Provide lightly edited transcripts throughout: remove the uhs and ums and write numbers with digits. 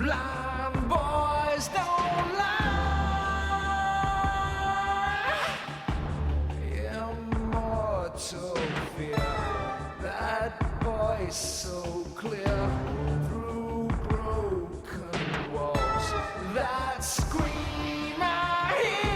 Blind boys don't lie. Immortal fear, that voice so clear through broken walls. That scream I hear.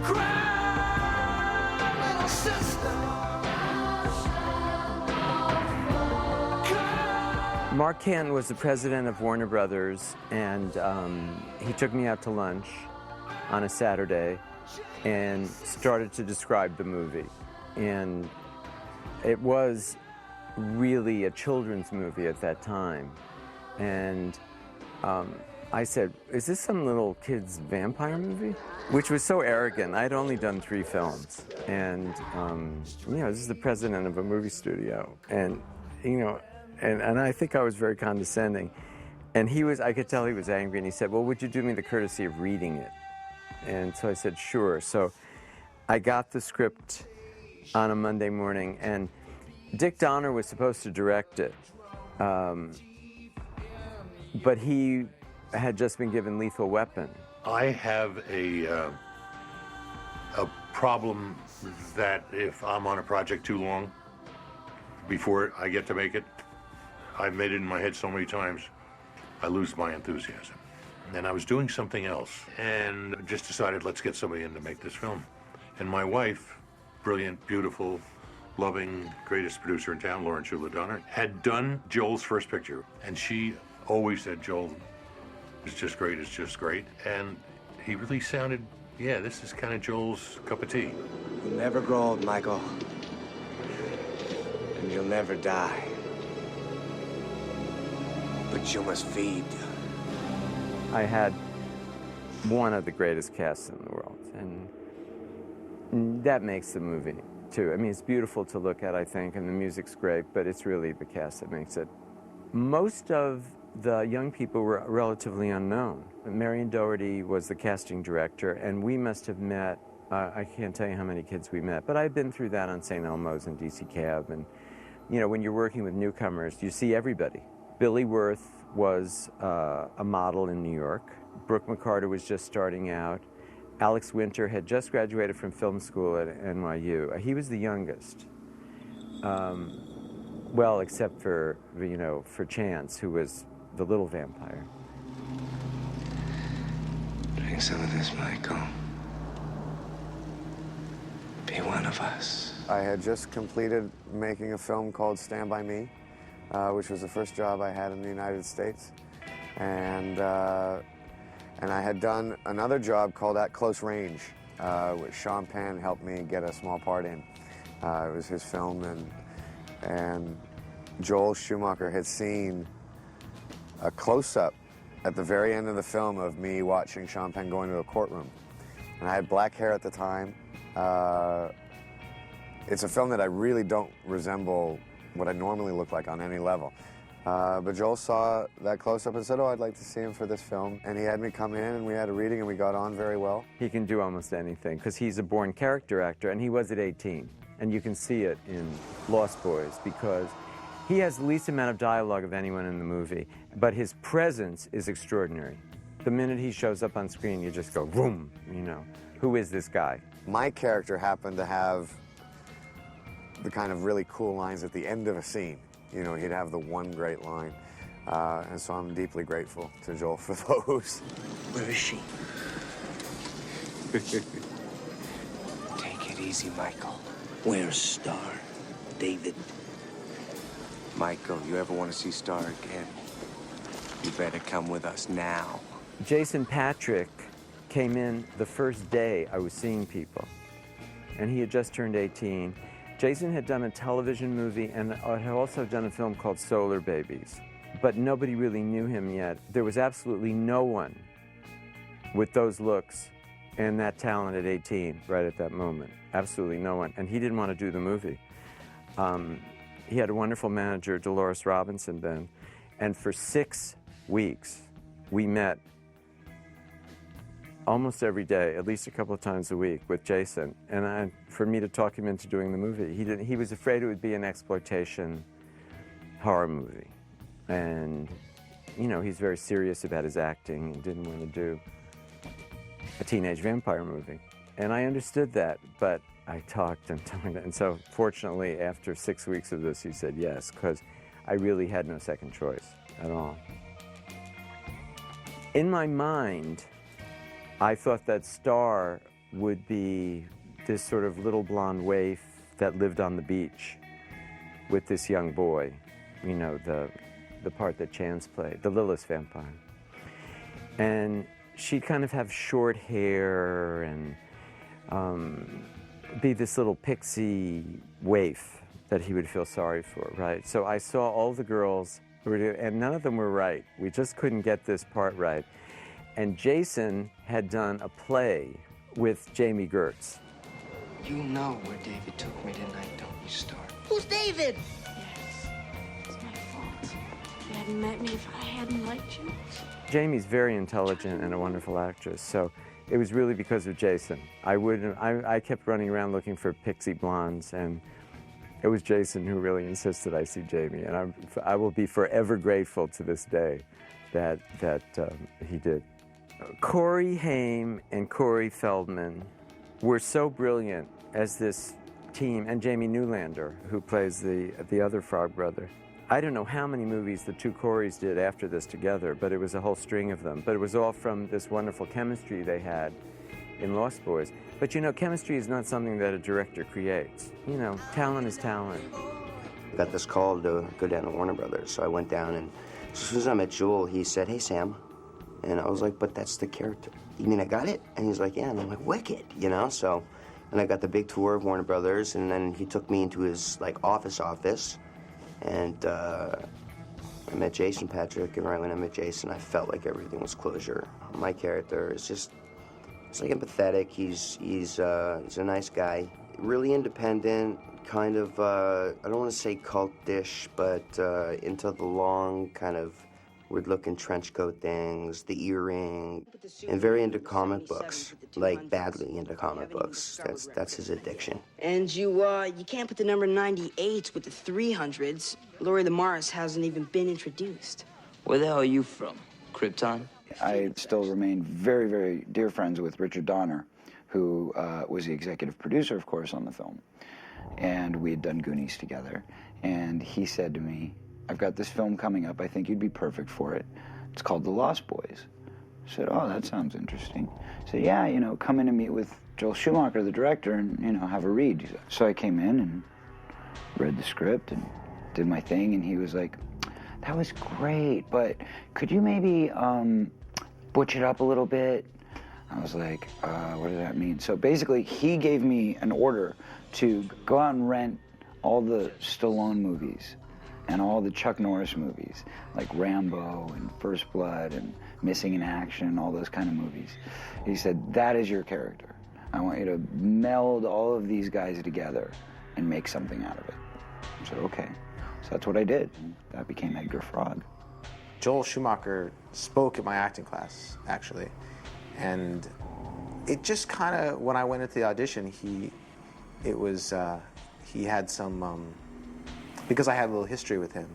Cry, little sister. Mark Canton was the president of Warner Brothers, and he took me out to lunch on a Saturday and started to describe the movie. And it was really a children's movie at that time. And I said, is this some little kid's vampire movie? Which was so arrogant. I'd only done 3 films. And, you know, this is the president of a movie studio. And, you know, and I think I was very condescending. And he was, I could tell he was angry, and he said, well, would you do me the courtesy of reading it? And so I said, sure. So I got the script on a Monday morning, and Dick Donner was supposed to direct it. But he had just been given Lethal Weapon. I have a problem that if I'm on a project too long, before I get to make it, I've made it in my head so many times, I lose my enthusiasm. And I was doing something else and just decided, let's get somebody in to make this film. And my wife, brilliant, beautiful, loving, greatest producer in town, Lauren Schumacher, had done Joel's first picture. And she always said, Joel, it's just great, it's just great. And he really sounded, yeah, this is kind of Joel's cup of tea. You'll never grow old, Michael. And you'll never die. But you must feed. I had one of the greatest casts in the world, and that makes the movie, too. I mean, it's beautiful to look at, I think, and the music's great, but it's really the cast that makes it. Most of the young people were relatively unknown. Marion Doherty was the casting director, and we must have met, I can't tell you how many kids we met, but I've been through that on St. Elmo's and DC Cab, and, you know, when you're working with newcomers, you see everybody. Billy Wirth was a model in New York. Brooke McCarter was just starting out. Alex Winter had just graduated from film school at NYU. He was the youngest. Well, except for, you know, for Chance, who was the little vampire. Drink some of this, Michael. Be one of us. I had just completed making a film called Stand By Me, which was the first job I had in the United States. And I had done another job called At Close Range, which Sean Penn helped me get a small part in. It was his film, and Joel Schumacher had seen a close-up at the very end of the film of me watching Sean Penn go into a courtroom. And I had black hair at the time. It's a film that I really don't resemble what I normally look like on any level. But Joel saw that close-up and said, oh, I'd like to see him for this film. And he had me come in, and we had a reading, and we got on very well. He can do almost anything, because he's a born character actor, and he was at 18. And you can see it in Lost Boys, because he has the least amount of dialogue of anyone in the movie, but his presence is extraordinary. The minute he shows up on screen, you just go, boom, you know, who is this guy? My character happened to have the kind of really cool lines at the end of a scene. You know, he'd have the one great line. And so I'm deeply grateful to Joel for those. Where is she? Take it easy, Michael. Where's Star? David? Michael, you ever want to see Star again? You better come with us now. Jason Patrick came in the first day I was seeing people, and he had just turned 18. Jason had done a television movie and had also done a film called Solar Babies, but nobody really knew him yet. There was absolutely no one with those looks and that talent at 18 right at that moment. Absolutely no one, and he didn't want to do the movie. He had a wonderful manager, Dolores Robinson, then, and for 6 weeks we met almost every day, at least a couple of times a week with Jason, and for me to talk him into doing the movie. He was afraid it would be an exploitation horror movie. And, you know, he's very serious about his acting and didn't want to do a teenage vampire movie. And I understood that, but I talked and talked. And so, fortunately, after 6 weeks of this, he said yes, because I really had no second choice at all. In my mind, I thought that Star would be this sort of little blonde waif that lived on the beach with this young boy, you know, the part that Chance played, the Lilith vampire. And she'd kind of have short hair and be this little pixie waif that he would feel sorry for, right? So I saw all the girls, and none of them were right. We just couldn't get this part right. And Jason had done a play with Jamie Gertz. You know where David took me tonight, don't you, Star? Who's David? Yes, it's my fault. If you hadn't met me, if I hadn't liked you. Jamie's very intelligent and a wonderful actress, so it was really because of Jason. I kept running around looking for pixie blondes, and it was Jason who really insisted I see Jamie, and I will be forever grateful to this day that he did. Cory, Haim, and Cory Feldman were so brilliant as this team, and Jamie Newlander, who plays the other Frog brother. I don't know how many movies the two Corys did after this together, but it was a whole string of them. But it was all from this wonderful chemistry they had in Lost Boys. But you know, chemistry is not something that a director creates. You know, talent is talent. I got this call to go down to Warner Brothers, so I went down, and as soon as I met Joel, he said, "Hey, Sam." And I was like, "But that's the character." "You mean I got it?" And he's like, "Yeah." And I'm like, "Wicked," you know? So, and I got the big tour of Warner Brothers, and then he took me into his, like, office, and I met Jason Patrick, and right when I met Jason, I felt like everything was closure. My character is just, it's like empathetic. He's a nice guy, really independent, kind of, I don't want to say cult-ish, but into the long kind of weird-looking trench coat things, the earring, and very into comic books, like badly into comic books. That's his addiction. And you can't put the number 98 with the 300s. Laurie Lamars hasn't even been introduced. Where the hell are you from? Krypton? I still remain very, very dear friends with Richard Donner, who was the executive producer, of course, on the film. And we had done Goonies together. And he said to me, "I've got this film coming up. I think you'd be perfect for it. It's called The Lost Boys." I said, "Oh, that sounds interesting." He said, "Yeah, you know, come in and meet with Joel Schumacher, the director, and, you know, have a read." So I came in and read the script and did my thing, and he was like, "That was great, but could you maybe butch it up a little bit?" I was like, what does that mean? So basically, he gave me an order to go out and rent all the Stallone movies and all the Chuck Norris movies, like Rambo and First Blood and Missing in Action, all those kind of movies. He said, "That is your character. I want you to meld all of these guys together and make something out of it." I said, "Okay." So that's what I did. That became Edgar Frog. Joel Schumacher spoke at my acting class, actually. And it just kind of, when I went into the audition, he had some, because I had a little history with him,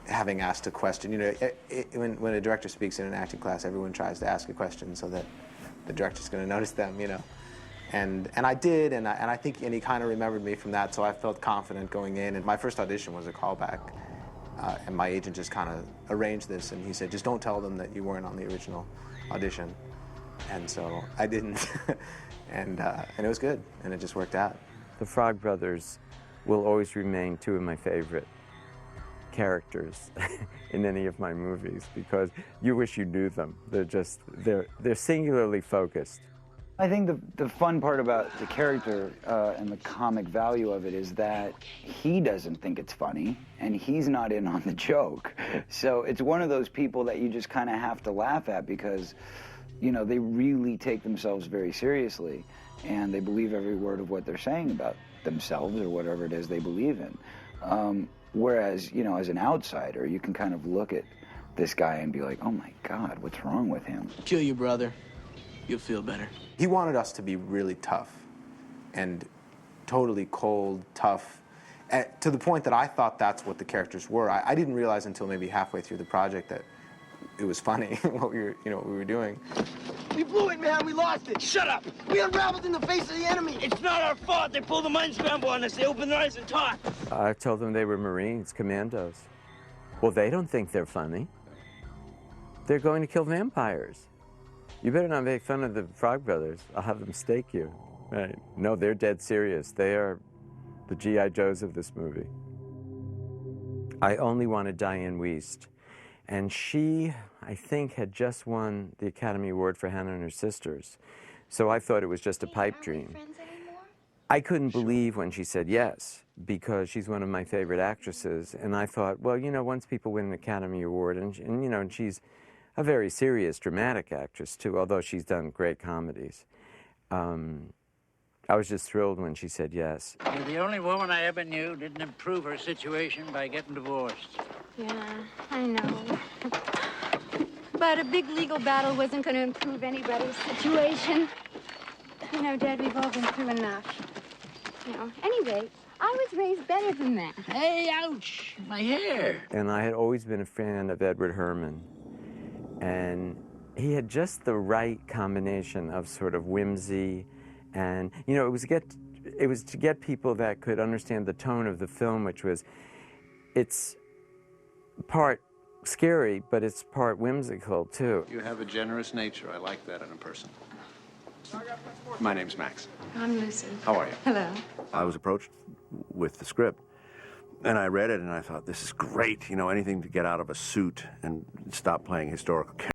having asked a question. You know, when a director speaks in an acting class, everyone tries to ask a question so that the director's going to notice them, you know. And I did, and I think he kind of remembered me from that, so I felt confident going in. And my first audition was a callback, and my agent just kind of arranged this, and he said, "Just don't tell them that you weren't on the original audition." And so I didn't, and it was good, and it just worked out. The Frog Brothers will always remain two of my favorite characters in any of my movies, because you wish you knew them. They're singularly focused. I think the fun part about the character and the comic value of it is that he doesn't think it's funny, and he's not in on the joke. So it's one of those people that you just kind of have to laugh at, because, you know, they really take themselves very seriously, and they believe every word of what they're saying about themselves or whatever it is they believe in. Whereas, you know, as an outsider, you can kind of look at this guy and be like, "Oh my God, what's wrong with him?" Kill your brother. You'll feel better. He wanted us to be really tough and totally cold, tough. to the point that I thought that's what the characters were. I didn't realize until maybe halfway through the project that it was funny what we were doing. We blew it, man. We lost it. Shut up. We unraveled in the face of the enemy. It's not our fault. They pulled the mind scramble on us. They opened their eyes and talked. I told them they were Marines, commandos. Well, they don't think they're funny. They're going to kill vampires. You better not make fun of the Frog Brothers. I'll have them stake you. Right. No, they're dead serious. They are the G.I. Joes of this movie. I only wanted Diane Wiest. And she, I think, had just won the Academy Award for Hannah and Her Sisters. So I thought it was just a pipe dream. I couldn't believe when she said yes, because she's one of my favorite actresses. And I thought, well, once people win an Academy Award, and she's a very serious, dramatic actress, too, although she's done great comedies. I was just thrilled when she said yes. You're the only woman I ever knew didn't improve her situation by getting divorced. Yeah, I know. But a big legal battle wasn't going to improve anybody's situation. Dad, we've all been through enough. Anyway, I was raised better than that. Hey, ouch, my hair. And I had always been a fan of Edward Herrmann. And he had just the right combination of sort of whimsy and, it was to get people that could understand the tone of the film, which was, it's part scary, but it's part whimsical, too. You have a generous nature. I like that in a person. My name's Max. I'm Lucy. How are you? Hello. I was approached with the script, and I read it, and I thought, this is great. Anything to get out of a suit and stop playing historical characters.